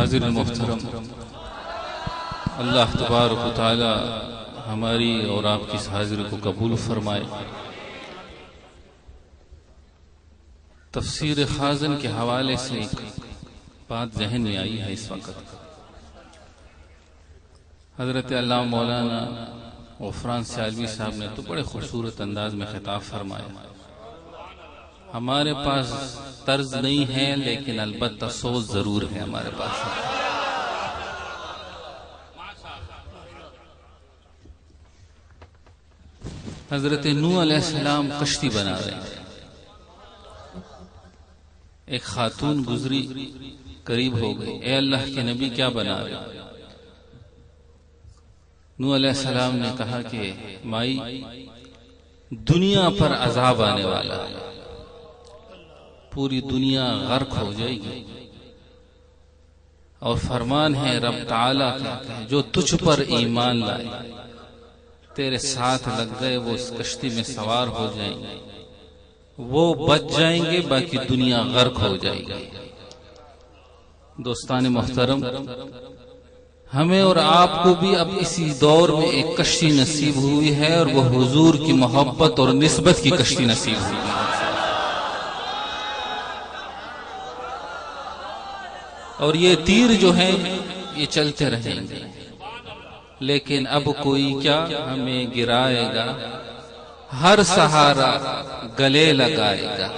حاضر محترم، اللہ تبارک و تعالی ہماری اور آپ کی اس حاضری کو قبول فرمائے۔ تفسیر خازن کے حوالے سے ایک بات ذہن میں آئی ہے اس وقت۔ حضرت علامہ مولانا غفران سیالوی صاحب نے تو بڑے خوبصورت انداز میں خطاب فرمایا، ہمارے پاس طرز نہیں ہے لیکن البتہ سوچ ضرور ہے ہمارے پاس۔ حضرت نوح علیہ السلام کشتی بنا رہے ہیں، ایک خاتون گزری، قریب ہو گئی، اے اللہ کے نبی کیا بنا رہے؟ نوح علیہ السلام نے کہا کہ مائی دنیا پر عذاب آنے والا ہے، پوری دنیا غرق ہو جائے گی، اور فرمان ہے رب تعالیٰ کا جو تجھ پر ایمان لائے تیرے ساتھ لگ گئے وہ اس کشتی میں سوار ہو جائیں گے، وہ بچ جائیں گے، باقی دنیا غرق ہو جائے گی۔ دوستان محترم، ہمیں اور آپ کو بھی اب اسی دور میں ایک کشتی نصیب ہوئی ہے، اور وہ حضور کی محبت اور نسبت کی کشتی نصیب ہوئی ہے۔ اور یہ تیر جو ہیں یہ چلتے رہیں گے، لیکن اب کوئی کیا ہمیں گرائے گا، ہر سہارا گلے لگائے گا۔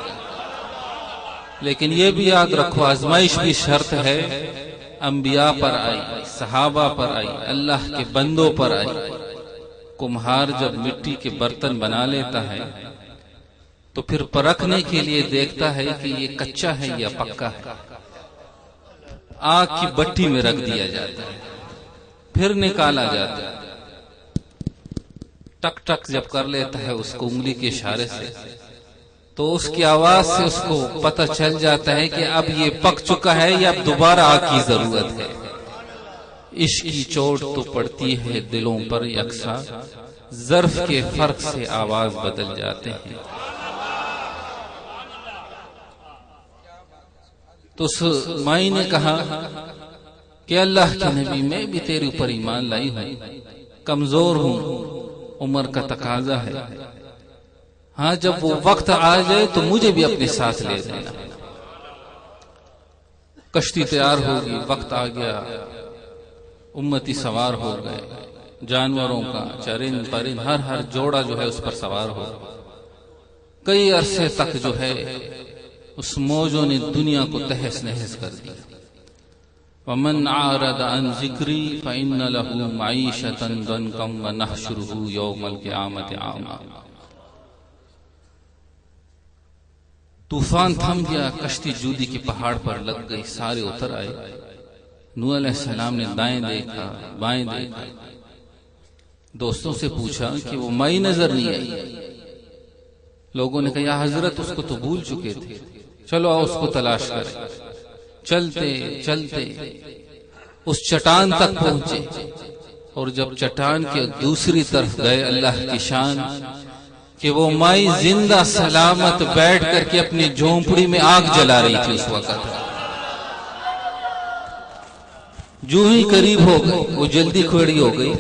لیکن یہ بھی یاد رکھو آزمائش بھی شرط ہے، انبیاء پر آئی، صحابہ پر آئی، اللہ کے بندوں پر آئی۔ کمہار جب مٹی کے برتن بنا لیتا ہے تو پھر پرکھنے کے لیے دیکھتا ہے کہ یہ کچا ہے یا پکا ہے، آگ کی بٹی میں رکھ دیا جاتا ہے، پھر نکالا جاتا ہے، ٹک ٹک جب کر لیتا ہے اس کو انگلی کے اشارے سے تو اس کی آواز سے اس کو پتہ چل جاتا ہے کہ اب یہ پک چکا ہے یا اب دوبارہ آگ کی ضرورت ہے۔ عشق کی چوٹ تو پڑتی ہے دلوں پر یکساں، ظرف کے فرق سے آواز بدل جاتے ہیں۔ تو اس مائی نے کہا کہ اللہ کے نبی میں بھی تیرے اوپر ایمان لائی ہوں، کمزور ہوں، عمر کا تقاضا ہے، ہاں جب وہ وقت آ جائے تو مجھے بھی اپنے ساتھ لے دینا۔ کشتی تیار ہوگی، وقت آ گیا، امتی سوار ہو گئے، جانوروں کا چرند پرند ہر جوڑا جو ہے اس پر سوار ہو، کئی عرصے تک جو ہے اس موجوں نے دنیا کو تہس نہس کر دیا۔ وَمَنْ عَارَضَ عَنْ ذِكْرِي فَإِنَّ لَهُ مَعِيشَةً ضَنْكًا وَنَحْشُرُهُ يَوْمَ الْقِيَامَةِ أَعْمَىٰ۔ طوفان تھم گیا، کشتی جودی کے پہاڑ پر لگ گئی، سارے اتر آئے۔ نوح علیہ السلام نے دائیں دیکھا، بائیں دیکھا، دوستوں سے پوچھا کہ وہ مائی نظر نہیں آئی۔ لوگوں نے کہا یا حضرت اس کو تو بھول چکے تھے، چلو آؤ اس کو تلاش کریں۔ چلتے چلتے اس چٹان تک پہنچے، اور جب چٹان کے دوسری طرف گئے، اللہ کی شان کہ وہ مائی زندہ سلامت بیٹھ کر کے اپنی جھونپڑی میں آگ جلا رہی تھی اس وقت۔ جو ہی قریب ہو گئی وہ جلدی کھڑی ہو گئی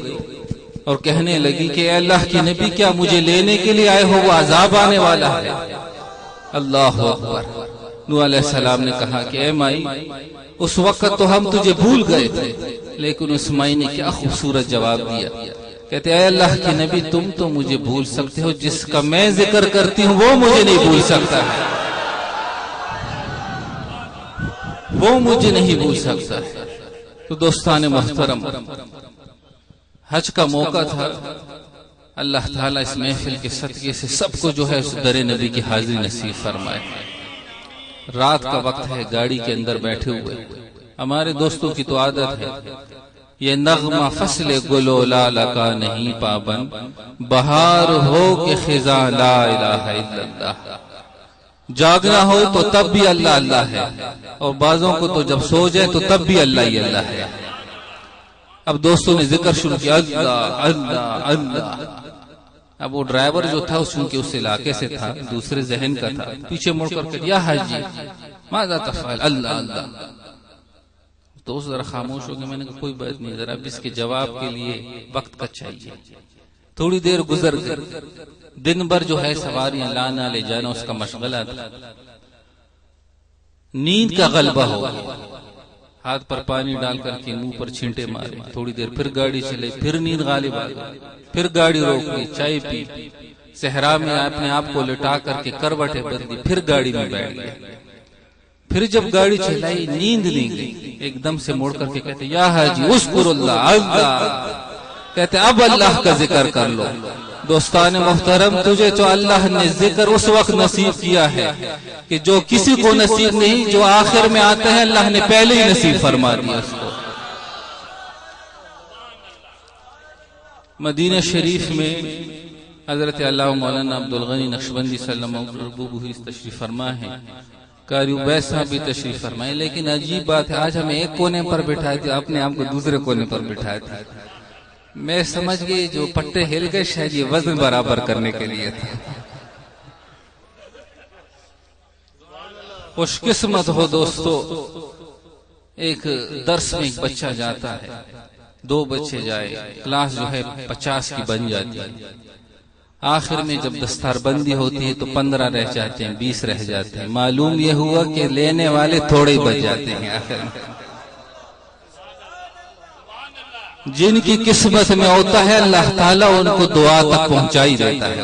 اور کہنے لگی کہ اے اللہ کے نبی کیا مجھے لینے کے لیے آئے ہو؟ وہ عذاب آنے والا ہے۔ اللہ اکبر۔ نوح علیہ السلام نے کہا کہ اے مائی اس وقت تو ہم تجھے بھول گئے تھے، لیکن اس مائی نے کیا خوبصورت جواب دیا، کہتے اے اللہ کے نبی تم تو مجھے بھول سکتے ہو، جس کا میں ذکر کرتی ہوں وہ مجھے نہیں بھول سکتا ہے، وہ مجھے نہیں بھول سکتا ہے۔ تو دوستان محترم، حج کا موقع تھا، اللہ تعالیٰ اس محفل کے صدقے سے سب کو جو ہے اس در نبی کی حاضری نصیب فرمائے۔ رات کا وقت ہے، گاڑی کے اندر بیٹھے ہوئے، ہمارے دوستوں کی تو عادت ہے، یہ نغمہ فصل گل و لال کا نہیں پابند، بہار ہو کہ خزاں لا الہ الا اللہ۔ جاگنا ہو تو تب بھی اللہ اللہ ہے، اور بعضوں کو تو جب سو جائے تو تب بھی اللہ ہی اللہ ہے۔ اب دوستوں نے ذکر شروع کیا، اللہ اللہ اللہ۔ اب وہ ڈرائیور جو تھا چونکہ اس علاقے سے تھا، دوسرے ذہن کا تھا، پیچھے مڑ کر یا حاجی ماذا تفعل، اللہ اللہ۔ تو اس ذرا خاموش ہو گیا. میں نے کہا کوئی بات نہیں, ذرا اب اس کے جواب کے لیے وقت کا چاہیے. تھوڑی دیر گزر گئی. دن بھر جو ہے سواریاں لانا لے جانا اس کا مشغلہ تھا. نیند کا غلبہ ہو گیا. ہاتھ پر پانی ڈال کر کے منہ پر چھینٹے مارے. تھوڑی دیر پھر گاڑی چلے, پھر نیند غالب آ گئی. پھر گاڑی روک لی, چائے پی, صحرا میں اپنے آپ کو لٹا کر کے کروٹیں بدلی, پھر گاڑی میں بیٹھ گئے. پھر جب گاڑی چلائی نیند نہیں گئی. ایک دم سے موڑ کر کے کہتے یا حاجی اذکر اللہ, اللہ کہتے اب اللہ کا ذکر کر لو. دوستان محترم, تجھے تو اللہ نے ذکر اس وقت نصیب کیا ہے کہ جو کسی کو نصیب نہیں, جو آخر میں آتا ہے اللہ نے پہلے ہی نصیب فرما دیا اس کو. مدینہ شریف میں حضرت علامہ مولانا عبدالغنی نقشبندی صلی اللہ علیہ وسلم تشریف فرما ہے. قاری عبید صاحب بھی تشریف فرمائے. لیکن عجیب بات ہے, آج ہمیں ایک کونے پر بٹھائے تھے, اپنے آپ کو دوسرے کونے پر بٹھائے تھے. میں سمجھ گئی جو پٹے ہل گئے شاید یہ وزن برابر کرنے کے لیے تھا. خوش قسمت ہو دوستو, ایک درس میں ایک بچہ جاتا ہے, 2 بچے جائے, کلاس جو ہے 50 کی بن جاتی ہے. آخر میں جب دستار بندی ہوتی ہے تو 15 رہ جاتے ہیں, 20 رہ جاتے ہیں. معلوم یہ ہوا کہ لینے والے تھوڑے ہی بچ جاتے ہیں. آخر میں جن کی قسمت میں ہوتا ہے اللہ تعالیٰ ان کو دعا تک پہنچائی دیتا ہے.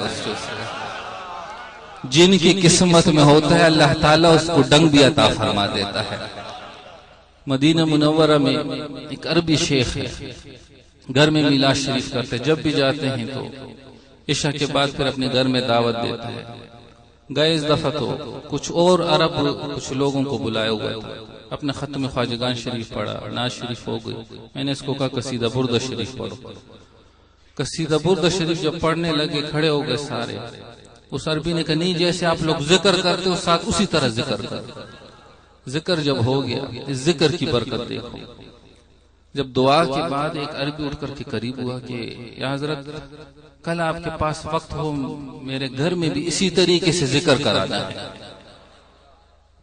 جن کی قسمت میں ہوتا ہے اللہ تعالیٰ اس کو ڈنگ بھی عطا فرما دیتا ہے. مدینہ منورہ میں ایک عربی شیخ ہے, گھر میں میلاد شریف کرتے. جب بھی جاتے ہیں تو عشاء کے بعد پھر اپنے گھر میں دعوت دیتا ہے. گئے اس دفعہ تو کچھ اور عرب کچھ لوگوں کو بلایا ہوا تھا. اپنے ختم خواجگان شریف پڑھا, ناز شریف ہو گئی. میں نے اس کو کہا قصیدہ بردہ شریف پڑھو. قصیدہ بردہ شریف جب پڑھنے لگے کھڑے ہو گئے سارے. اس عربی نے کہا نہیں, جیسے آپ لوگ ذکر کرتے ہو ساتھ اسی طرح ذکر کر. ذکر جب ہو گیا, اس ذکر کی برکت دیکھو. جب دعا کے بعد ایک عربی اٹھ کر کے قریب ہوا کہ یا حضرت کل آپ کے پاس وقت ہو, میرے گھر میں بھی اسی طریقے سے ذکر کرانا ہے.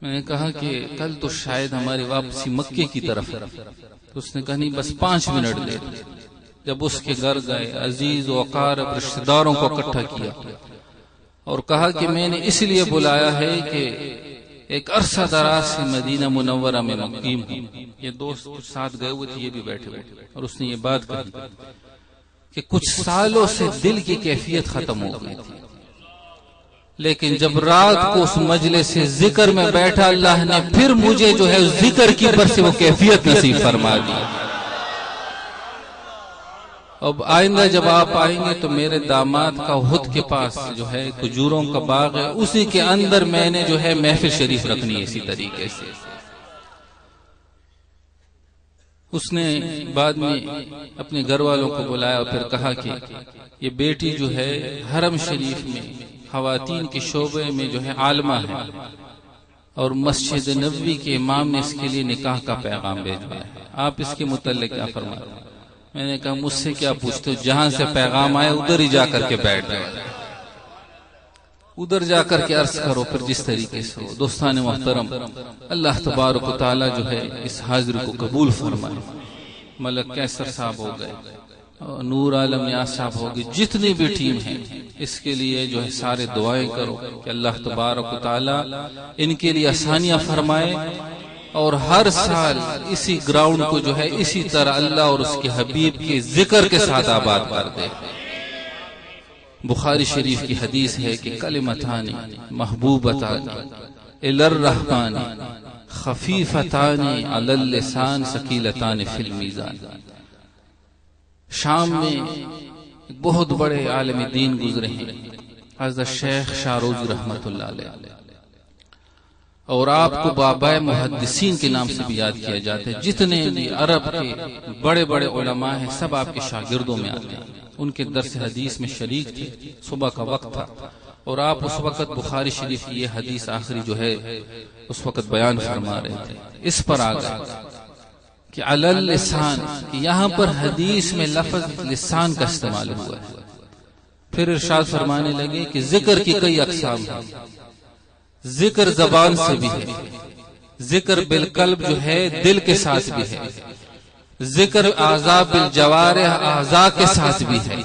میں نے کہا کہ کل تو شاید ہماری واپسی مکے کی طرف ہے. تو اس نے کہا نہیں بس 5 منٹ دے. جب اس کے گھر گئے, عزیز و اقارب رشتہ داروں کو اکٹھا کیا اور کہا کہ میں نے اس لیے بلایا ہے کہ ایک عرصہ دراز سے مدینہ منورہ میں مقیم ہوں. یہ دوست کچھ ساتھ گئے ہوئے تھے, یہ بھی بیٹھے ہوئے, اور اس نے یہ بات کہی کہ کچھ سالوں سے دل کی کیفیت ختم ہو گئی تھی, لیکن جب رات کو اس مجلس سے ذکر میں بیٹھا اللہ نے پھر مجھے جو ہے ذکر کی پر سے وہ کیفیت نصیب فرما دی. اب آئندہ جب آپ آئیں گے تو میرے داماد کا خود کے پاس جو ہے کھجوروں کا باغ ہے, اسی کے اندر میں نے جو ہے محفل شریف رکھنی ہے اسی طریقے سے. اس نے بعد میں اپنے گھر والوں کو بلایا اور پھر کہا کہ یہ بیٹی جو ہے حرم شریف میں خواتین کے شعبے میں جو ہے عالمہ ہے, اور مسجد نبوی کے امام نے اس کے لیے نکاح کا پیغام بھیجا ہے. آپ اس کے متعلق کیا فرماتے ہیں؟ میں نے کہا مجھ سے کیا پوچھتے ہو, جہاں سے پیغام آئے ادھر ہی جا کر کے بیٹھ جاؤ, ادھر جا کر کے عرض کرو پھر جس طریقے سے ہو. دوستان محترم, اللہ تبارک و تعالی جو ہے اس حاضری کو قبول فرمائے. ملک کیسر صاحب ہو گئے, نور عالم نیاز صاحب ہو گئے, جتنی بھی ٹیم ہیں اس کے لیے جو ہے سارے دعائیں کرو کہ اللہ تبارک و تعالی ان کے لیے آسانیاں فرمائے, اور ہر سال اسی گراؤنڈ کو جو ہے اسی طرح اللہ اور اس کے حبیب کے ذکر کے ساتھ آباد کر دے. بخاری شریف کی حدیث ہے کہ کلمتان محبوبتان الی الرحمن خفیفتان علی اللسان ثقیلتان فی المیزان. شام میں ایک بہت بڑے عالم دین گزرے ہیں, حضرت شیخ شاروزی رحمت اللہ علیہ, اور آپ کو بابائے محدثین کے نام سے بھی یاد کیا جاتا ہے. جتنے بھی عرب کے بڑے بڑے علماء ہیں سب آپ کے شاگردوں میں آتے ہیں. ان کے درس حدیث میں شریک تھے. صبح کا وقت تھا اور آپ اس وقت بخاری شریف کی یہ حدیث آخری جو ہے اس وقت بیان فرما رہے تھے. اس پر آ گئے کہ علی اللسان, کہ یہاں پر حدیث میں لفظ لسان کا استعمال ہوا ہے. پھر ارشاد فرمانے لگے کہ ذکر کی کئی اقسام ہیں. ذکر زبان سے بھی ہے, ذکر بالقلب جو ہے دل کے ساتھ بھی ہے، ذکر اعضاء بالجوارح اعضاء کے ساتھ بھی ہے،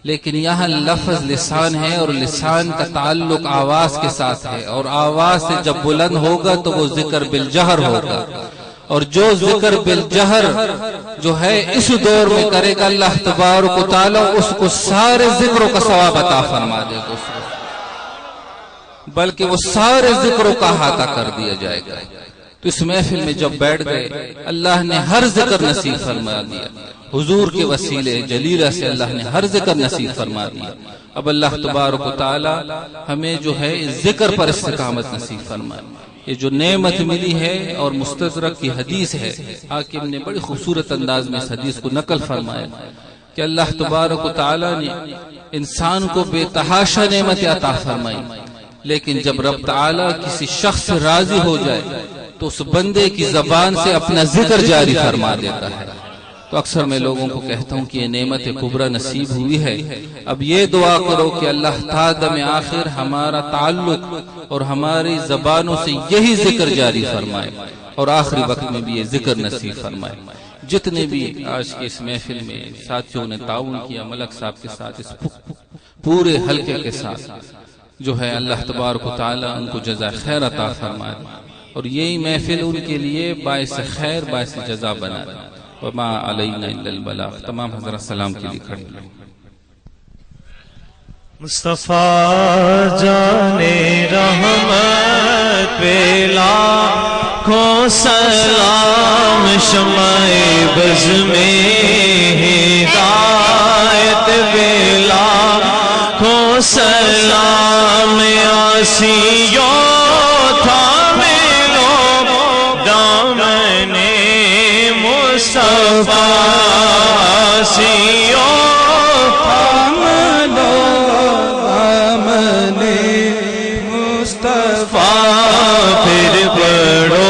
لیکن یہاں لفظ لسان ہے اور لسان کا تعلق آواز کے ساتھ ہے، اور آواز سے جب بلند ہوگا تو وہ ذکر بالجہر ہوگا، اور جو ذکر بالجہر جو ہے اس دور میں کرے گا اللہ تبارک و تعالی اس کو سارے ذکروں کا ثواب عطا فرما دے گا، بلکہ وہ سارے ذکروں کا احاطہ کر دیا جائے گا۔ تو اس محفل میں جب بیٹھ گئے اللہ نے ہر ذکر نصیب فرما دیا، حضور کے وسیلے جلیلہ سے اللہ نے ہر ذکر نصیب فرما دیا۔ اب اللہ تبارک و تعالی ہمیں جو ہے ذکر پر استقامت نصیب فرمائے۔ یہ جو نعمت ملی ہے اور مستدرک کی حدیث ہے، حاکم نے بڑی خوبصورت انداز میں اس حدیث کو نقل فرمایا کہ اللہ تبارک و تعالی نے انسان کو بے تحاشا نعمت عطا فرمائی، لیکن جب رب تعالی کسی شخص سے راضی ہو جائے تو اس بندے کی زبان سے اپنا ذکر جاری فرما دیتا ہے۔ تو اکثر میں لوگوں کو کہتا ہوں کہ یہ نعمت کبریٰ نصیب ہوئی ہے، اب یہ دعا کرو کہ اللہ تعالی دم آخر ہمارا تعلق اور ہماری زبانوں سے یہی ذکر جاری فرمائے، اور آخری وقت میں بھی یہ ذکر نصیب فرمائے۔ جتنے بھی آج کے اس محفل میں ساتھیوں نے تعاون کیا، ملک صاحب کے ساتھ، اس پورے حلقے کے ساتھ، جو ہے اللہ تبارک و تعالی ان کو جزائے خیر عطا فرمائے، اور یہی محفل ان کے لیے باعث خیر باعث جزا بنا دے۔ وما علینا الا البلاغ۔ تمام حضرات سلام کے لیے کھڑے ہیں۔ مصطفیٰ جانے رحمت پہ لاکھوں سلام، شمع بز میں ہدایت پہ لاکھوں سلام، آسیوں تھامے لو دامن مصطفیٰ، آسیوں پھر پڑھو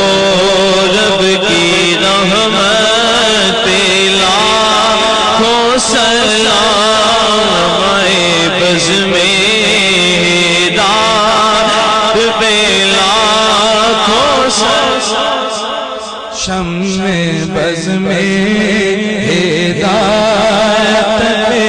رب کی رحمت پہ لاکھوں سلام، بز میں ہدایت پہ لاکھوں سلام، شمع بز میں ہدایت پہ